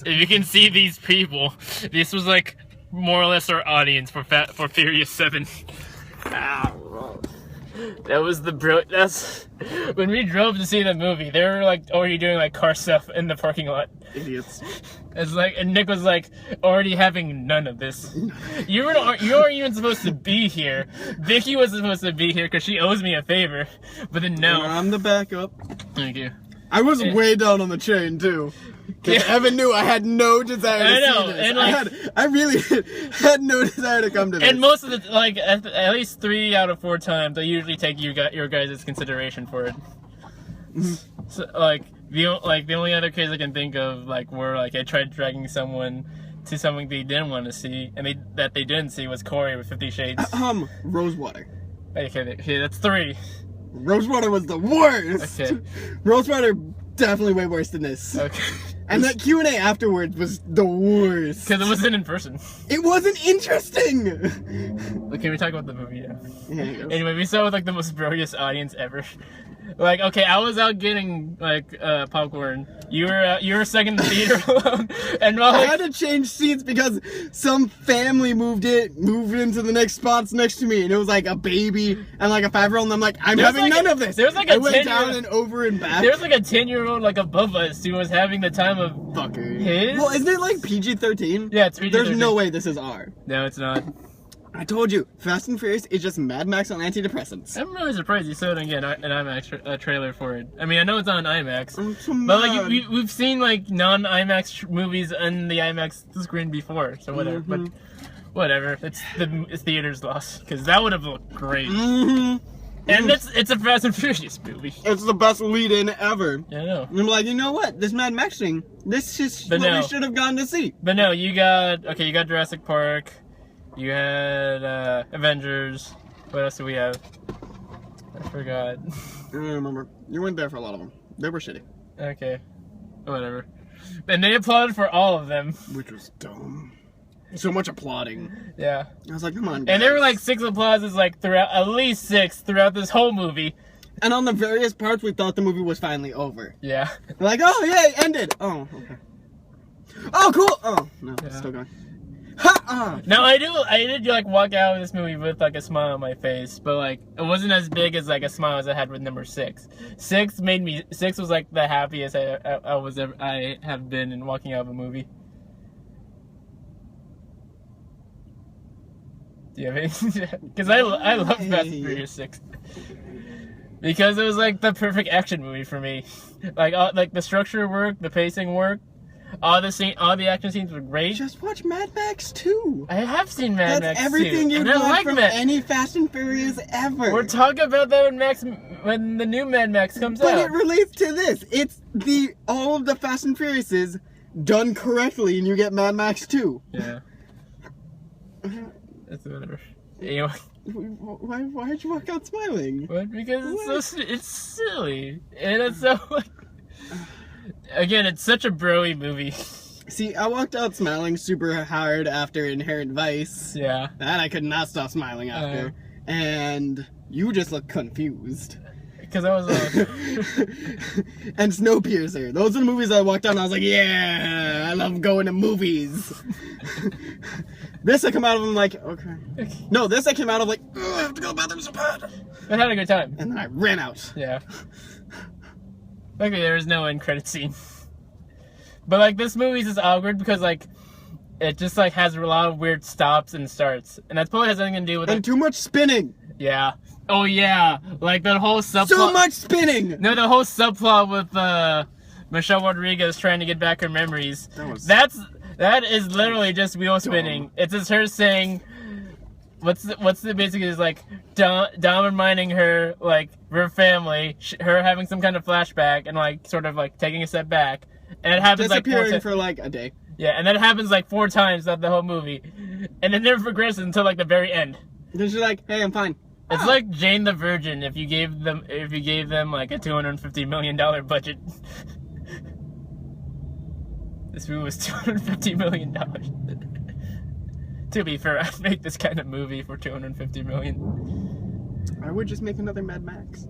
if you can see these people, this was like more or less our audience for Furious 7. That was that's when we drove to see the movie. They were like already doing like car stuff in the parking lot. Idiots. It's like, and Nick was like already having none of this. You weren't even supposed to be here. Vicky was supposed to be here because she owes me a favor, but then no. I'm the backup. Thank you. I was way down on the chain too. Because Evan knew I had no desire to see this. And like, I really had no desire to come to this. And most of the, like, at least 3 out of 4 times, I usually take your guys' consideration for it. So, like, the only other case I can think of, like, where, like, I tried dragging someone to something they didn't want to see, and that they didn't see was Corey with 50 Shades. Rosewater. Okay, that's 3. Rosewater was the worst! Okay. Rosewater definitely way worse than this. Okay. And that Q&A afterwards was the worst. Because it wasn't in person. It wasn't interesting! Okay, we talk about the movie now. Yeah, anyway, we saw with like the most brilliant audience ever. Like, okay, I was out getting like popcorn. You were stuck in the theater alone, and like, I had to change seats because some family moved into the next spots next to me, and it was like a baby and like a 5-year-old, and I'm like, I'm having none of this. There's like I went down and over and back. There's like a 10-year-old like above us who was having the time of his. Well, isn't it like PG-13? Yeah, it's PG-13. There's no way this is R. No, it's not. I told you, Fast and Furious is just Mad Max on antidepressants. I'm really surprised you showed again an IMAX trailer for it. I mean, I know it's on IMAX, but like we've seen like non-IMAX movies on the IMAX screen before, so whatever. But whatever, it's theater's loss because that would have looked great. And it's a Fast and Furious movie. It's the best lead-in ever. Yeah, I know. I'm like, you know what? This Mad Max thing, this is what we should have gone to see. But no, you got Jurassic Park. You had Avengers. What else do we have? I forgot. I don't remember. You weren't there for a lot of them. They were shitty. Okay. Whatever. And they applauded for all of them. Which was dumb. So much applauding. Yeah. I was like, come on, guys. And there were like 6 applauses like throughout, at least 6 throughout this whole movie. And on the various parts we thought the movie was finally over. Yeah. Like, oh yay, ended. Oh, okay. Oh, cool. Oh, no, yeah. Still going. Ha! Now I did like walk out of this movie with like a smile on my face, but like it wasn't as big as like a smile as I had with number 6. 6 was like the happiest I have been in walking out of a movie. Do you have anything? Because I love Fast and Furious 6 because it was like the perfect action movie for me. Like the structure worked, the pacing worked. All the action scenes were great. Just watch Mad Max 2. I have seen Mad Max 2. That's everything you want from any Fast and Furious ever. We're talking about that when the new Mad Max comes out. But it relates to this. It's all of the Fast and Furiouses done correctly, and you get Mad Max 2. Yeah. That's whatever. Anyway. Why'd you walk out smiling? What? Because it's silly, and it's so like. Again, it's such a bro-y movie. See, I walked out smiling super hard after Inherent Vice. Yeah. That I could not stop smiling after. And you just look confused. Because I was and Snowpiercer. Those are the movies I walked out and I was like, yeah, I love going to movies. This I come out of them like, okay. No, this I came out of like, I have to go to the bathroom so bad. I had a good time. And then I ran out. Yeah. Okay, there is no end credit scene. But like this movie's just awkward because like it just like has a lot of weird stops and starts. And that probably has nothing to do with too much spinning. Yeah. Oh yeah. Like that whole subplot. So much spinning! No, the whole subplot with Michelle Rodriguez trying to get back her memories. That is literally just wheel spinning. It's just her saying what's the basically is like Dom reminding her like her family, her having some kind of flashback and like sort of like taking a step back, and it happens like for like a day. Yeah, and then it happens like 4 times throughout the whole movie, and it never progresses until like the very end. Then she's like, "Hey, I'm fine." It's like Jane the Virgin if you gave them like a $250 million budget. This movie was $250 million. To be fair, I'd make this kind of movie for $250 million. I would just make another Mad Max.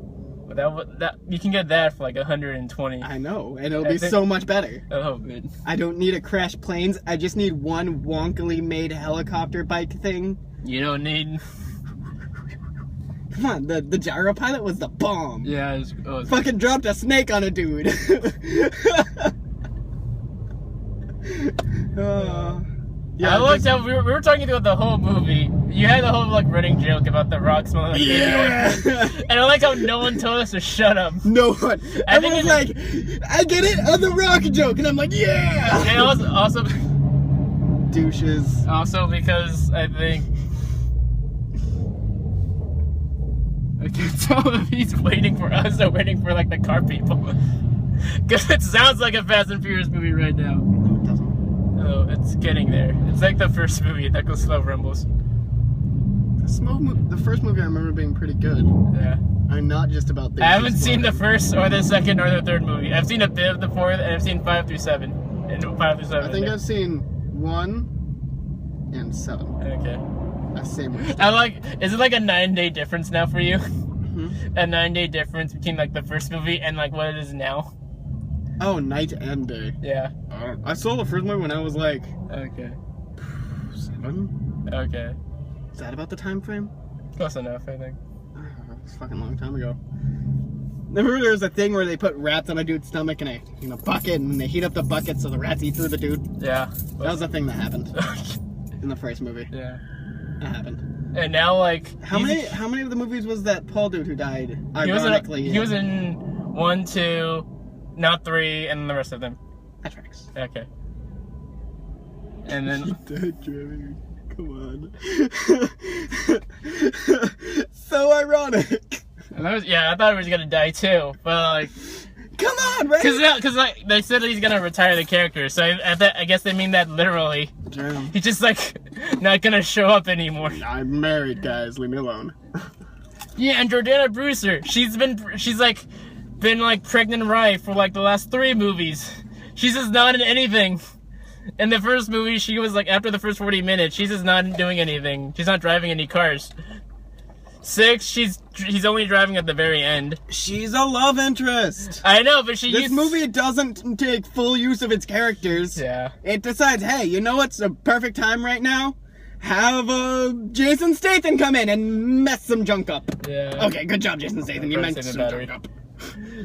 But that you can get that for like 120. I know, and it'll be so much better. Oh, man. I don't need to crash planes. I just need one wonkily made helicopter bike thing. You don't need. Come on, the gyro pilot was the bomb. Yeah, fucking dropped a snake on a dude. Yeah, I liked how we were talking about the whole movie. You had the whole like running joke about the rock smelling like baby oil. And I like how no one told us to shut up. No one. Everyone's like, I get it, the rock joke, and I'm like, yeah. And also douches. Also because I think I can't tell if he's waiting for us or waiting for like the car people. Because it sounds like a Fast and Furious movie right now. No, it doesn't. Oh, it's getting there. It's like the first movie that goes slow rumbles. The first movie I remember being pretty good. Yeah. I'm not just about. I haven't seen the first or the second or the third movie. I've seen a bit of the fourth, and I've seen 5 through 7. And 5 through 7. I think I've seen 1 and 7. Okay. Same way. Is it like a 9-day difference now for you? Mm-hmm. A 9-day difference between like the first movie and like what it is now? Oh, night and day. Yeah. I saw the first movie when I was like. Okay. 7. Okay. Is that about the time frame? Close enough, I think. It's a fucking long time ago. Remember there was a thing where they put rats on a dude's stomach in a bucket, and they heat up the bucket so the rats eat through the dude? Yeah. That was a thing that happened in the first movie. Yeah. It happened. And now, like... How many of the movies was that Paul dude who died, ironically? He was in 1, 2, not 3, and the rest of them. That tracks. Okay. And then... He died driving. Come on. So ironic. I thought he was gonna die too, but like, come on, right? Because like they said that he's gonna retire the character, so I guess they mean that literally. Damn. He's just like not gonna show up anymore. I'm married, guys. Leave me alone. Yeah, and Jordana Brewster, she's like been like pregnant Rye for like the last 3 movies. She's just not in anything. In the first movie, she was like, after the first 40 minutes, she's just not doing anything. She's not driving any cars. 6, he's only driving at the very end. She's a love interest. I know, but this movie doesn't take full use of its characters. Yeah. It decides, hey, you know what's a perfect time right now? Have Jason Statham come in and mess some junk up. Yeah. Okay, good job, Jason Statham. You messed some junk up.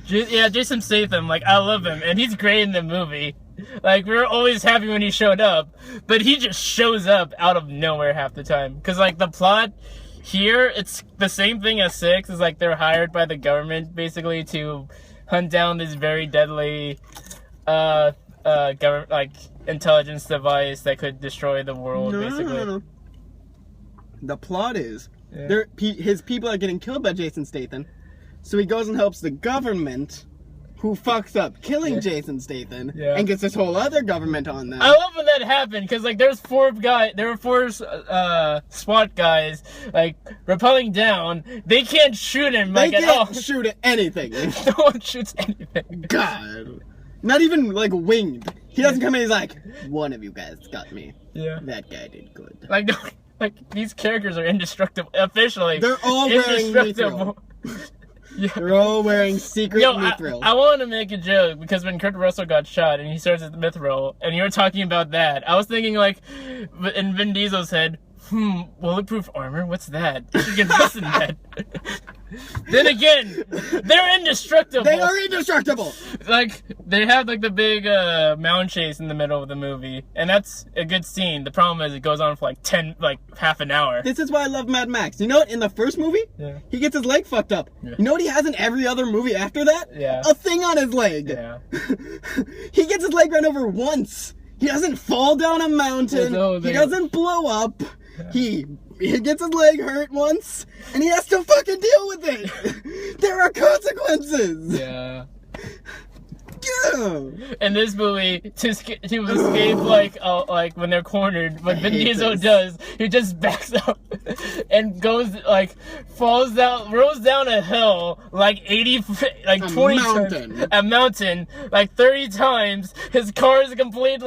Yeah, Jason Statham, like, I love him, and he's great in the movie. Like, we were always happy when he showed up, but he just shows up out of nowhere half the time. Because, like, the plot here, it's the same thing as 6. It's like they're hired by the government, basically, to hunt down this very deadly, government, like, intelligence device that could destroy the world, basically. No. The plot is, his people are getting killed by Jason Statham, so he goes and helps the government, who fucks up killing Jason Statham, and gets this whole other government on them. I love when that happened, because, like, there were 4 SWAT guys, like, rappelling down. They can't shoot him, like, at all. They can't shoot at anything. No one shoots anything. God. Not even, like, winged. He doesn't come in, he's like, one of you guys got me. Yeah. That guy did good. Like, these characters are indestructible, officially. They're all wearing mithril. Yeah. They're all wearing secret mithril. I wanted to make a joke because when Kurt Russell got shot and he starts at the mithril, and you were talking about that, I was thinking like, in Vin Diesel's head, bulletproof armor? What's that? You should get this in that. Then again, they're indestructible. They are indestructible. Like, they have like the big mound chase in the middle of the movie, and that's a good scene. The problem is it goes on for like half an hour. This is why I love Mad Max. You know what? In the first movie, he gets his leg fucked up. Yeah. You know what he has in every other movie after that? Yeah. A thing on his leg. Yeah. He gets his leg run over once. He doesn't fall down a mountain. He doesn't blow up. Yeah. He gets his leg hurt once, and he has to fucking deal with it. There are consequences. Yeah. Yeah. In this movie, to escape like when they're cornered, what Vin Diesel does, he just backs up and goes rolls down a hill like 20 times, a mountain like 30 times. His car is a complete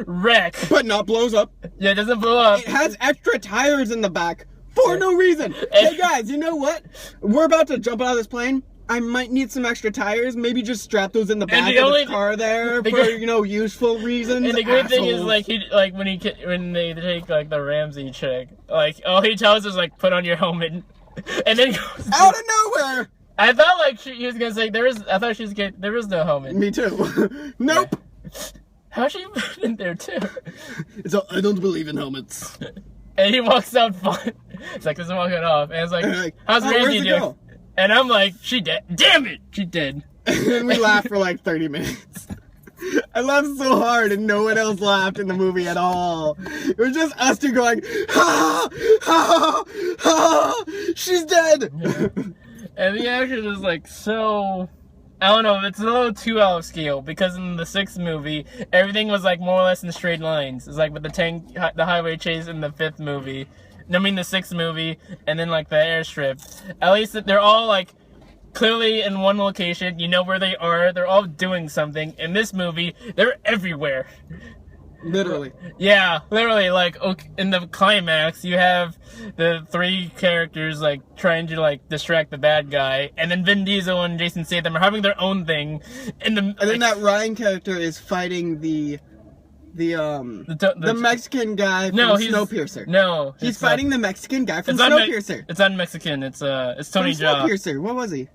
wreck, but not blows up. Yeah, it doesn't blow up. It has extra tires in the back. For no reason. Hey guys, you know what? We're about to jump out of this plane. I might need some extra tires. Maybe just strap those in the back the of only- the car there the for, great- you know, useful reasons. And the great thing is, Assholes. like, when they take, like, the Ramsey chick, like, all he tells us is, like, put on your helmet. And then goes, Out of nowhere! I thought, like, he was gonna say, there was no helmet. Me too. Nope! How'd she put in there, too? I don't believe in helmets. And he walks out fine. It's like, doesn't walk it off. And it's like, And like, how's where's Ramsey the doing? girl? And I'm like, she dead. Damn it! She dead. And then we laughed for like 30 minutes. I laughed so hard and no one else laughed in the movie at all. It was just us two going, ha, ha, ha, she's dead. And the action is like so, I don't know, it's a little too out of scale because in the 6th movie, everything was like more or less in straight lines. It's like with the highway chase in the 5th movie, the 6th movie, and then like the airstrip. At least they're all like clearly in one location, you know where they are, they're all doing something. In this movie, they're everywhere. Literally. Yeah, literally, like, in the climax, you have the 3 characters, like, trying to, like, distract the bad guy, and then Vin Diesel and Jason Statham are having their own thing, and then that Ryan character is fighting the Mexican guy from Snowpiercer. No. He's fighting the Mexican guy from it's not Snowpiercer. It's not Mexican, it's Tony Jaa. Snowpiercer, what was he?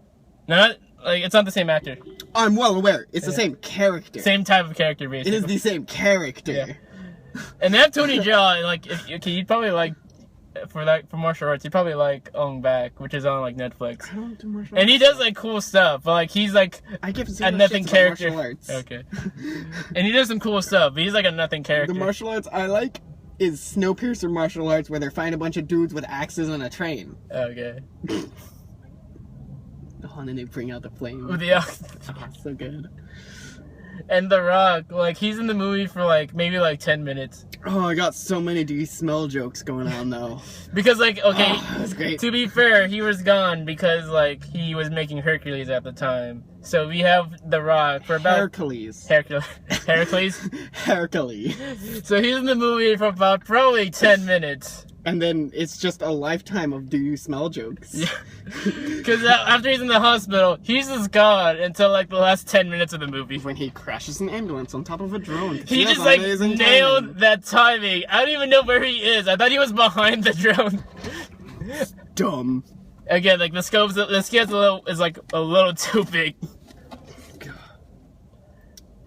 Not, like, it's not the same actor. I'm well aware. It's the same character. Same type of character, basically. It is the same character. Yeah. And they have Tony Jaa, and like, you'd probably like, for martial arts, you'd probably like Ong Bak, which is on like Netflix. I don't do martial arts. And he does like cool stuff, but like he's like I give a nothing character. Martial arts. Okay. And he does some cool stuff, but he's like a nothing character. The martial arts I like is Snowpiercer martial arts, where they're fighting a bunch of dudes with axes on a train. Okay. Oh, and then they bring out the flame. With the Oh, so good. And The Rock, like he's in the movie for like maybe like 10 minutes. Oh, I got so many do you smell jokes going on though. Because like, okay, Oh, that's great. to be fair, he was gone because like he was making Hercules at the time. So we have The Rock for about Hercules. Hercules. Hercules. So he's in the movie for about probably 10 minutes. And then it's just a lifetime of do you smell jokes. Yeah. Because after he's in the hospital, he's just gone until like the last 10 minutes of the movie. When he crashes an ambulance on top of a drone. He has just like amazing nailed timing. that timing. I don't even know where he is. I thought he was behind the drone. Dumb. Again, like the scope's is like a little too big.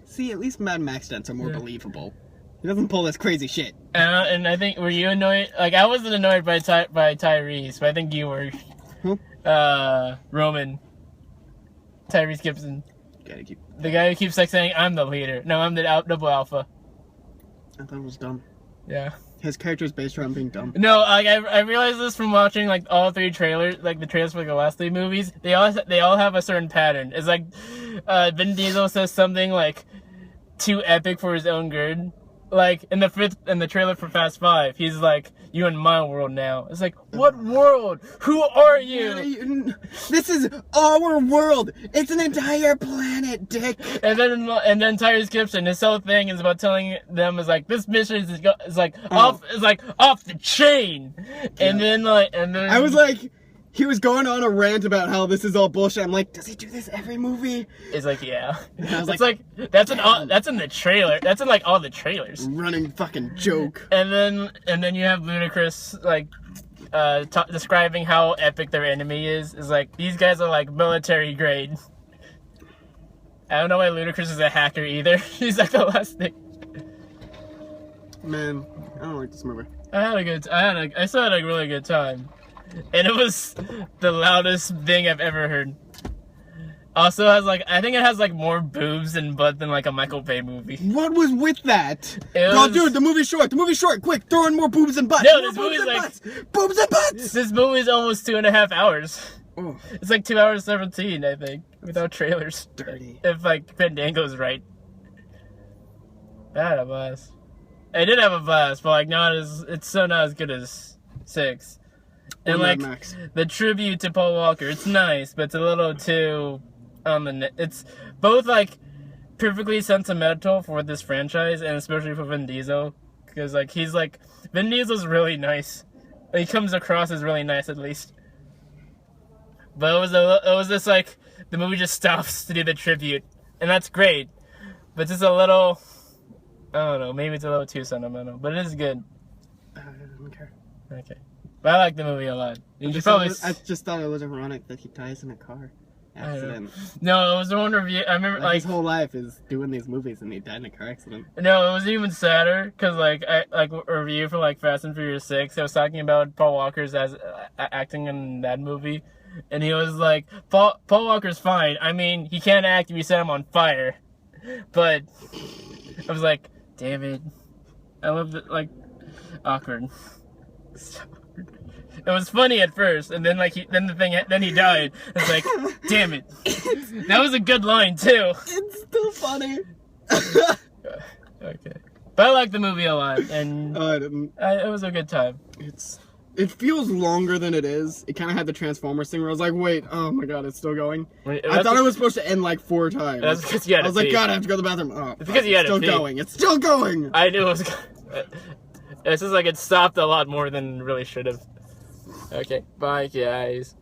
See, at least Mad Max stunts are more believable. He doesn't pull this crazy shit. And I think, were you annoyed? Like, I wasn't annoyed by Tyrese, but I think you were. Who? Roman. Tyrese Gibson. Gotta keep. The guy who keeps like saying, I'm the leader. No, I'm the double alpha. I thought it was dumb. Yeah. His character is based around being dumb. No, like, I realized this from watching like all 3 trailers, like the trailers for like, the last 3 movies. They all have a certain pattern. It's like, Vin Diesel says something like, too epic for his own good. Like in the trailer for Fast 5, he's like, "You in my world now." It's like, what world? Who are you? This is our world. It's an entire planet, Dick. And then Tyrese Gibson, his whole thing is about telling them is like, this mission is like off the chain. And then I was like, he was going on a rant about how this is all bullshit. I'm like, does he do this every movie? It's like, yeah. I was It's like that's in the trailer. That's in like all the trailers. Running fucking joke. And then you have Ludacris like describing how epic their enemy is. Is like, these guys are like military grade. I don't know why Ludacris is a hacker either. He's like the last thing. Man, I don't like this movie. I still had a really good time. And it was the loudest thing I've ever heard. Also has like, I think it has like more boobs and butt than like a Michael Bay movie. What was with that? It Oh, was- dude, the movie's short. Quick, throw in more boobs and butts. No, More this boobs movie's and like- butts. Boobs and butts. This movie is almost 2.5 hours. Oh, It's like 2 hours 17, I think, without trailers. dirty. If like Fandango's right. I had a blast. I did have a blast, but like it's so not as good as 6. And Or Mad like Max. the tribute to Paul Walker, it's nice, but it's a little too on the. It's both like perfectly sentimental for this franchise, and especially for Vin Diesel, because like Vin Diesel's really nice. He comes across as really nice, at least. But it was this like the movie just stops to do the tribute, and that's great. But just a little, I don't know, maybe it's a little too sentimental, but it is good. I don't care. Okay, but I like the movie a lot. I just thought it was ironic that he dies in a car accident. No, it was one review. I remember his whole life is doing these movies, and he died in a car accident. No, it was even sadder because a review for like Fast and Furious 6. I was talking about Paul Walker's as acting in that movie, and he was like, Paul Walker's fine. I mean, he can't act if you set him on fire. But I was like, damn it, I love it. Like, awkward. It was funny at first, and then then he died. It's like, damn it. That was a good line too. It's still funny. Okay, but I like the movie a lot, and I didn't. It was a good time. It feels longer than it is. It kind of had the Transformers thing where I was like, wait, oh my god, it's still going. I thought it was supposed to end like 4 times. That's because you had I was like, God, I have to go to the bathroom. Oh, it's because you had to pee. It's still going. It's still going. I knew it was. It's just like it stopped a lot more than it really should have. Okay, bye guys.